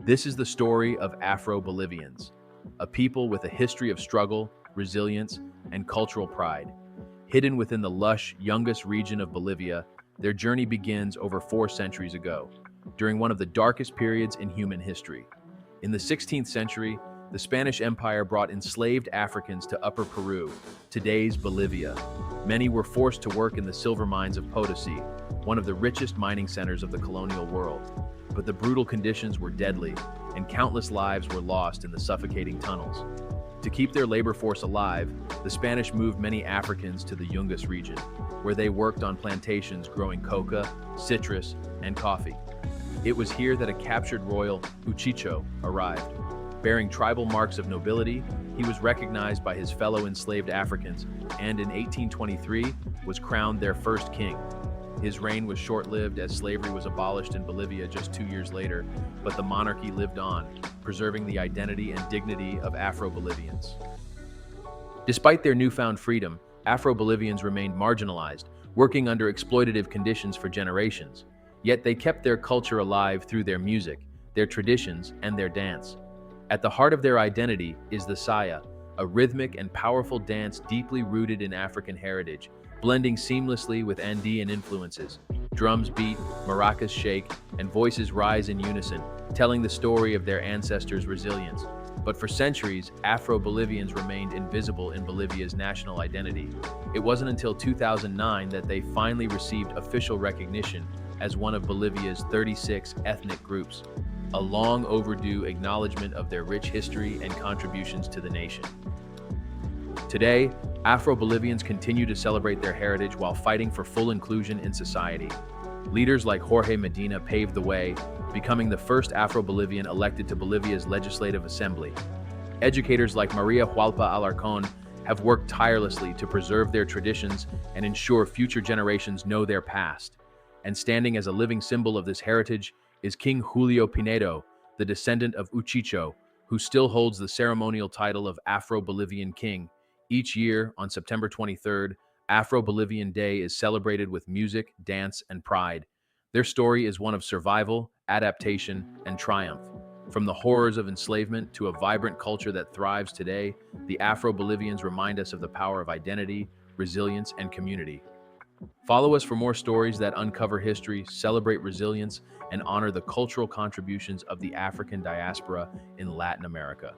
This is the story of Afro-Bolivians, a people with a history of struggle, resilience, and cultural pride. Hidden within the lush Yungas region of Bolivia, their journey begins over 4 centuries ago, during one of the darkest periods in human history. In the 16th century, the Spanish Empire brought enslaved Africans to Upper Peru, today's Bolivia. Many were forced to work in the silver mines of Potosí, one of the richest mining centers of the colonial world. But the brutal conditions were deadly, and countless lives were lost in the suffocating tunnels. To keep their labor force alive, the Spanish moved many Africans to the Yungas region, where they worked on plantations growing coca, citrus, and coffee. It was here that a captured royal, Uchicho, arrived. Bearing tribal marks of nobility, he was recognized by his fellow enslaved Africans and in 1823 was crowned their first king. His reign was short-lived as slavery was abolished in Bolivia just 2 years later, but the monarchy lived on, preserving the identity and dignity of Afro-Bolivians. Despite their newfound freedom, Afro-Bolivians remained marginalized, working under exploitative conditions for generations. Yet they kept their culture alive through their music, their traditions, and their dance. At the heart of their identity is the saya, a rhythmic and powerful dance deeply rooted in African heritage, blending seamlessly with Andean influences. Drums beat, maracas shake, and voices rise in unison, telling the story of their ancestors' resilience. But for centuries, Afro-Bolivians remained invisible in Bolivia's national identity. It wasn't until 2009 that they finally received official recognition as one of Bolivia's 36 ethnic groups, a long overdue acknowledgement of their rich history and contributions to the nation. Today, Afro-Bolivians continue to celebrate their heritage while fighting for full inclusion in society. Leaders like Jorge Medina paved the way, becoming the first Afro-Bolivian elected to Bolivia's Legislative Assembly. Educators like Maria Hualpa Alarcón have worked tirelessly to preserve their traditions and ensure future generations know their past. And standing as a living symbol of this heritage is King Julio Pinedo, the descendant of Uchicho, who still holds the ceremonial title of Afro-Bolivian King. Each year, on September 23rd, Afro-Bolivian Day is celebrated with music, dance, and pride. Their story is one of survival, adaptation, and triumph. From the horrors of enslavement to a vibrant culture that thrives today, the Afro-Bolivians remind us of the power of identity, resilience, and community. Follow us for more stories that uncover history, celebrate resilience, and honor the cultural contributions of the African diaspora in Latin America.